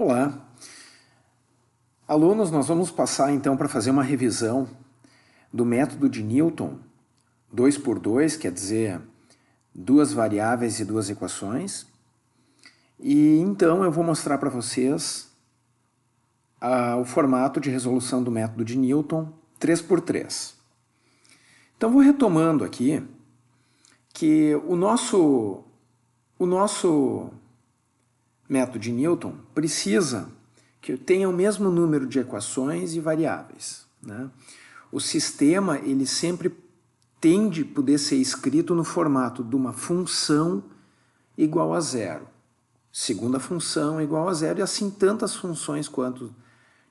Olá, alunos, nós vamos passar então para fazer uma revisão do método de Newton 2 por 2, quer dizer, duas variáveis e duas equações. E então eu vou mostrar para vocês o formato de resolução do método de Newton 3 por 3. Então vou retomando aqui que o nosso método de Newton precisa que tenha o mesmo número de equações e variáveis, né? O sistema ele sempre tende a poder ser escrito no formato de uma função igual a zero, segunda função igual a zero, e assim tantas funções quanto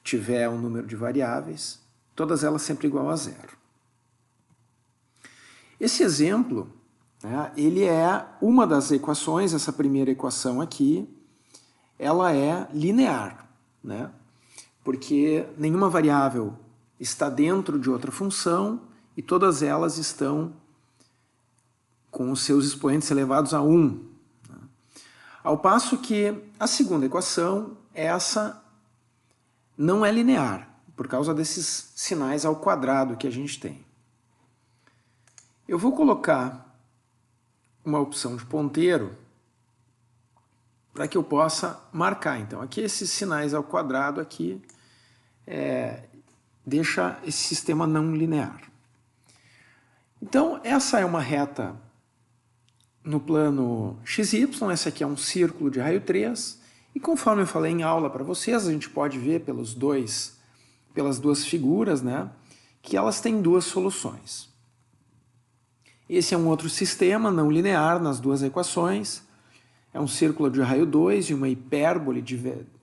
tiver um número de variáveis, todas elas sempre igual a zero. Esse exemplo, né, ele é uma das equações, essa primeira equação aqui, ela é linear, né? Porque nenhuma variável está dentro de outra função e todas elas estão com os seus expoentes elevados a 1. Né? Ao passo que a segunda equação, essa não é linear, por causa desses sinais ao quadrado que a gente tem. Eu vou colocar uma opção de ponteiro para que eu possa marcar. Então, aqui esses sinais ao quadrado aqui deixa esse sistema não linear. Então, essa é uma reta no plano XY, essa aqui é um círculo de raio 3, e conforme eu falei em aula para vocês, a gente pode ver pelas duas figuras, né, que elas têm duas soluções. Esse é um outro sistema não linear nas duas equações. É um círculo de raio 2 e uma hipérbole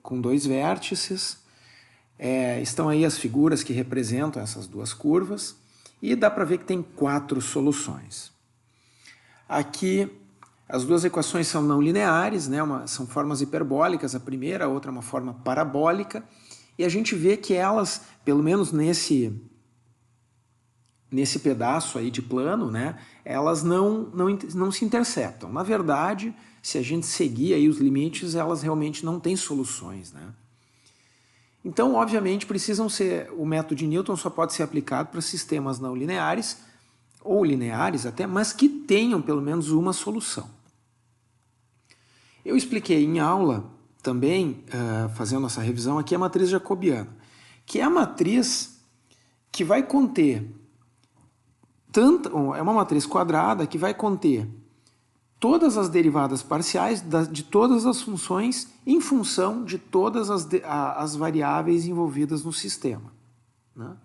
com dois vértices. Estão aí as figuras que representam essas duas curvas. E dá para ver que tem 4 soluções. Aqui, as duas equações são não lineares, né? São formas hiperbólicas, a primeira, a outra é uma forma parabólica. E a gente vê que elas, pelo menos nesse pedaço aí de plano, né, elas não se interceptam. Na verdade, se a gente seguir aí os limites, elas realmente não têm soluções, né? Então, obviamente, o método de Newton só pode ser aplicado para sistemas não lineares, ou lineares até, mas que tenham pelo menos uma solução. Eu expliquei em aula também, fazendo essa revisão aqui, a matriz jacobiana, que é a matriz que vai conter é uma matriz quadrada que vai conter todas as derivadas parciais de todas as funções em função de todas as variáveis envolvidas no sistema, né?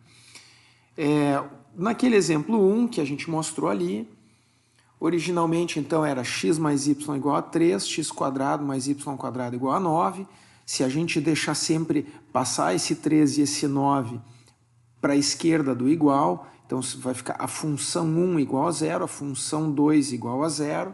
Naquele exemplo 1 que a gente mostrou ali, originalmente então era x mais y igual a 3, x quadrado mais y quadrado igual a 9. Se a gente deixar sempre passar esse 3 e esse 9 para a esquerda do igual, então vai ficar a função 1 igual a 0, a função 2 igual a 0.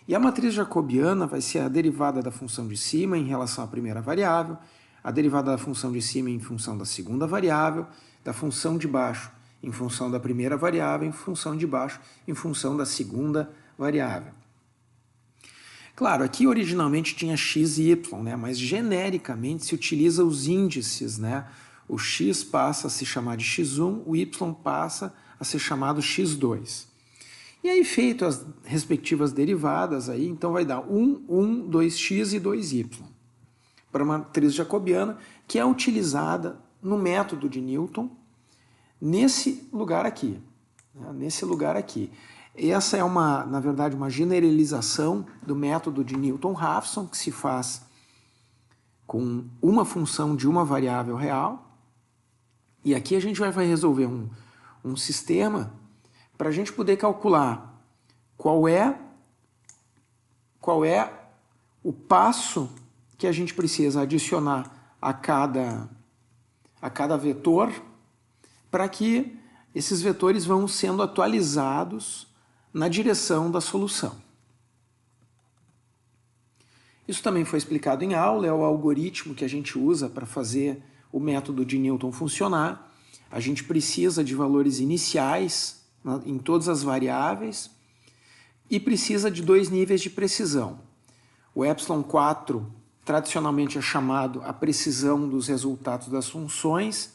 E a matriz jacobiana vai ser a derivada da função de cima em relação à primeira variável, a derivada da função de cima em função da segunda variável, da função de baixo em função da primeira variável, em função de baixo em função da segunda variável. Claro, aqui originalmente tinha x e y, né? Mas genericamente se utiliza os índices, né? O x passa a se chamar de x1, o y passa a ser chamado x2. E aí, feito as respectivas derivadas, aí, então vai dar 1, 2x e 2y. Para a matriz jacobiana, que é utilizada no método de Newton, nesse lugar aqui. Né? Nesse lugar aqui. Essa é, na verdade, uma generalização do método de Newton-Raphson, que se faz com uma função de uma variável real. E aqui a gente vai resolver um sistema para a gente poder calcular qual é o passo que a gente precisa adicionar a cada vetor para que esses vetores vão sendo atualizados na direção da solução. Isso também foi explicado em aula, é o algoritmo que a gente usa para fazer o método de Newton funcionar. A gente precisa de valores iniciais em todas as variáveis e precisa de 2 níveis de precisão. O epsilon 4 tradicionalmente é chamado a precisão dos resultados das funções,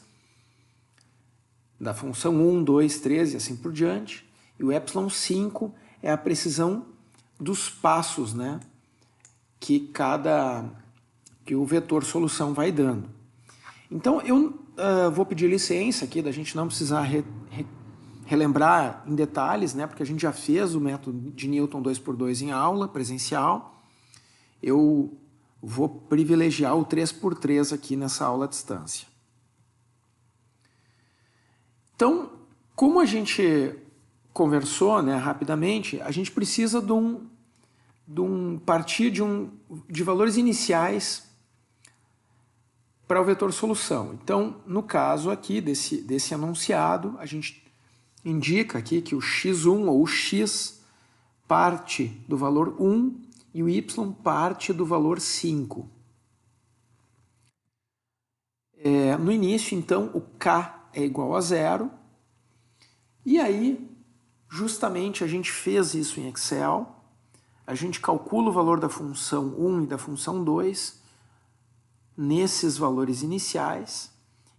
da função 1, 2, 3 e assim por diante. E o ε5 é a precisão dos passos, né, que o vetor solução vai dando. Então, eu vou pedir licença aqui da gente não precisar relembrar em detalhes, né, porque a gente já fez o método de Newton 2×2 em aula presencial. Eu vou privilegiar o 3×3 aqui nessa aula à distância. Então, como a gente conversou, né, rapidamente, a gente precisa partir de valores iniciais para o vetor solução. Então, no caso aqui desse enunciado, a gente indica aqui que o x1 ou o x parte do valor 1 e o y parte do valor 5. No início, então, o k é igual a 0. E aí, justamente, a gente fez isso em Excel. A gente calcula o valor da função 1 e da função 2 nesses valores iniciais.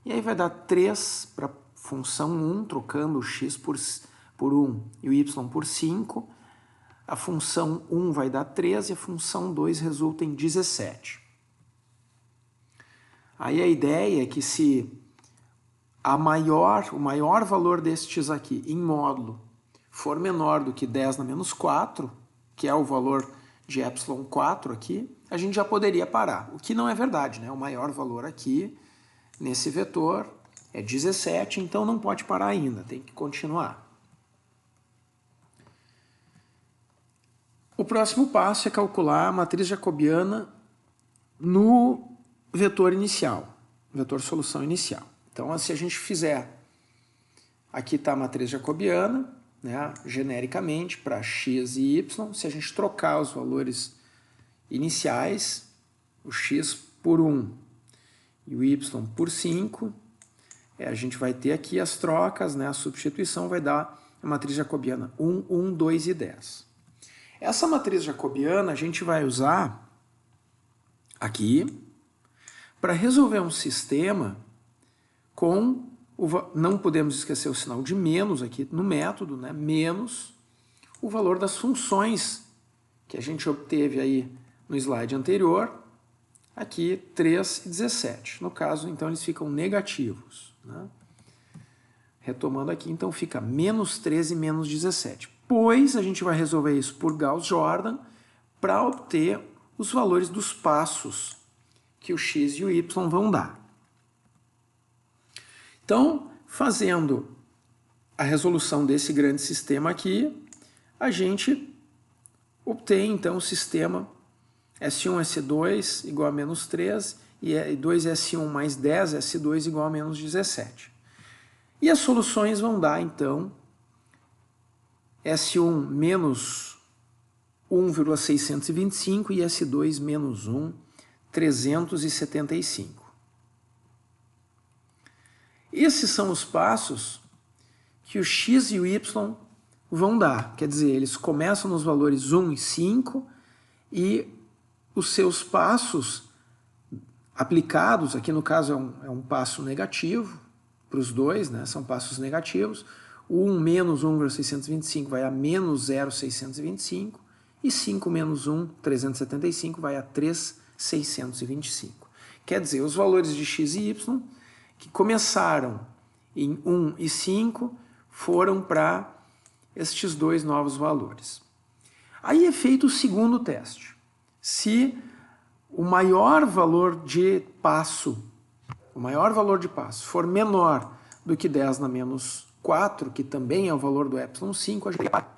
E aí vai dar 3 para a função 1, trocando o x por 1 e o y por 5. A função 1 vai dar 3 e a função 2 resulta em 17. Aí a ideia é que se o maior valor destes aqui em módulo for menor do que 10 na menos 4, que é o valor de ε4 aqui, a gente já poderia parar. O que não é verdade, né? O maior valor aqui, nesse vetor, é 17, então não pode parar ainda, tem que continuar. O próximo passo é calcular a matriz jacobiana no vetor inicial, vetor solução inicial. Então, se a gente fizer, aqui está a matriz jacobiana, né, genericamente, para x e y. Se a gente trocar os valores iniciais, o x por 1 e o y por 5, a gente vai ter aqui as trocas, né, a substituição vai dar a matriz jacobiana 1, 1, 2 e 10. Essa matriz jacobiana a gente vai usar aqui para resolver um sistema com, não podemos esquecer o sinal de menos aqui no método, né? Menos o valor das funções que a gente obteve aí no slide anterior, aqui 3 e 17. No caso, então, eles ficam negativos, né? Retomando aqui, então fica menos 13 e menos 17. Pois a gente vai resolver isso por Gauss-Jordan para obter os valores dos passos que o x e o y vão dar. Então, fazendo a resolução desse grande sistema aqui, a gente obtém, então, o sistema S1, S2 igual a menos 3 e 2S1 mais 10, S2 igual a menos 17. E as soluções vão dar, então, S1 menos 1,625 e S2 menos 1, 375. Esses são os passos que o x e o y vão dar. Quer dizer, eles começam nos valores 1 e 5 e os seus passos aplicados, aqui no caso é um passo negativo para os dois, né? São passos negativos. O 1 menos 1,625 vai a menos 0,625 e 5 menos 1, 375, vai a 3,625. Quer dizer, os valores de x e y que começaram em 1 e 5 foram para estes dois novos valores. Aí é feito o segundo teste. Se o maior valor de passo for menor do que 10 na menos 4, que também é o valor do ε5, a gente para.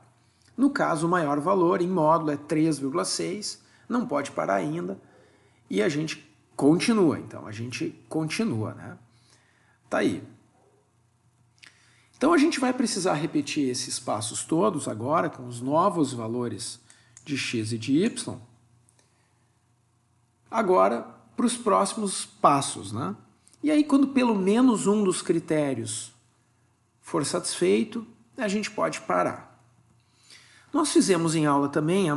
No caso, o maior valor em módulo é 3,6, não pode parar ainda, e a gente continua. Então, a gente continua, né? Tá aí. Então, a gente vai precisar repetir esses passos todos agora, com os novos valores de x e de y, agora para os próximos passos, né? E aí, quando pelo menos um dos critérios for satisfeito, a gente pode parar. Nós fizemos em aula também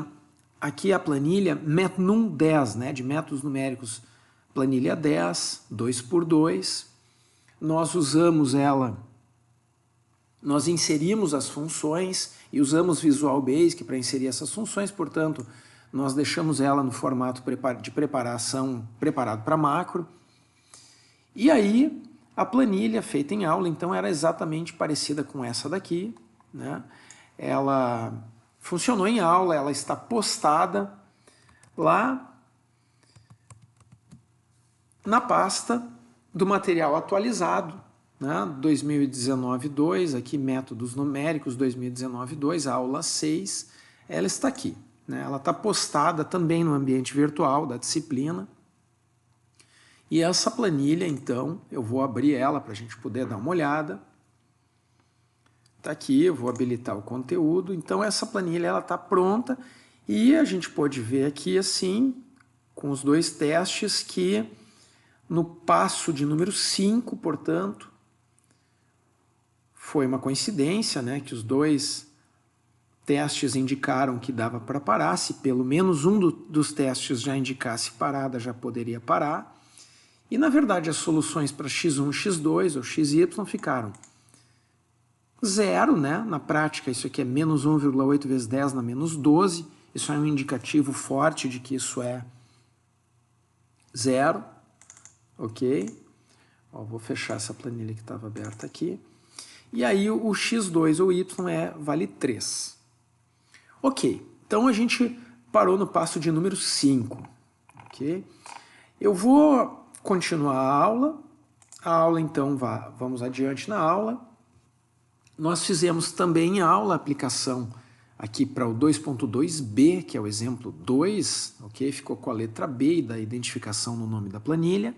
aqui a planilha METNUM 10, né, de métodos numéricos, planilha 10, 2x2. Nós usamos ela, nós inserimos as funções e usamos Visual Basic para inserir essas funções, portanto, nós deixamos ela no formato de preparação, preparado para macro. E aí, a planilha feita em aula, então, era exatamente parecida com essa daqui, né? Ela funcionou em aula, ela está postada lá na pasta do material atualizado, né? 2019-2, aqui métodos numéricos 2019-2, aula 6, ela está aqui, né? Ela está postada também no ambiente virtual da disciplina. E essa planilha, então, eu vou abrir ela para a gente poder dar uma olhada. Está aqui, eu vou habilitar o conteúdo. Então, essa planilha ela está pronta e a gente pode ver aqui, assim, com os dois testes, que no passo de número 5, portanto, foi uma coincidência, né, que os dois testes indicaram que dava para parar. Se pelo menos um dos testes já indicasse parada, já poderia parar. E, na verdade, as soluções para x1, x2 ou xy ficaram 0, né? Na prática, isso aqui é menos 1,8 vezes 10 na menos 12. Isso é um indicativo forte de que isso é 0. Ok? Ó, vou fechar essa planilha que estava aberta aqui. E aí o x2 ou y vale 3. Ok, então a gente parou no passo de número 5. Ok? Eu vou continuar a aula então, vamos adiante na aula. Nós fizemos também em aula a aplicação aqui para o 2.2b, que é o exemplo 2, ok? Ficou com a letra B e da identificação no nome da planilha.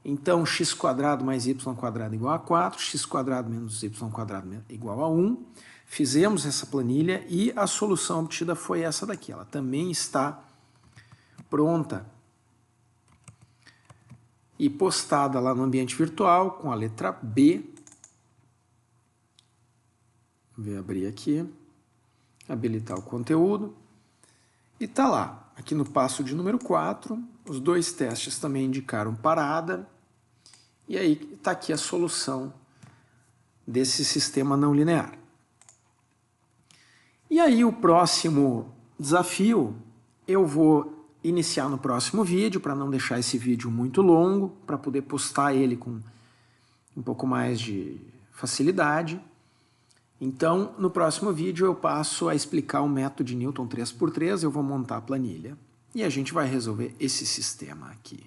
Então, x² mais y² igual a 4, x² menos y² igual a 1. Fizemos essa planilha e a solução obtida foi essa daqui. Ela também está pronta e postada lá no ambiente virtual com a letra B. Vou abrir aqui, habilitar o conteúdo. E está lá, aqui no passo de número 4, os dois testes também indicaram parada. E aí está aqui a solução desse sistema não linear. E aí o próximo desafio eu vou iniciar no próximo vídeo, para não deixar esse vídeo muito longo, para poder postar ele com um pouco mais de facilidade. Então, no próximo vídeo eu passo a explicar o método de Newton 3x3, eu vou montar a planilha e a gente vai resolver esse sistema aqui.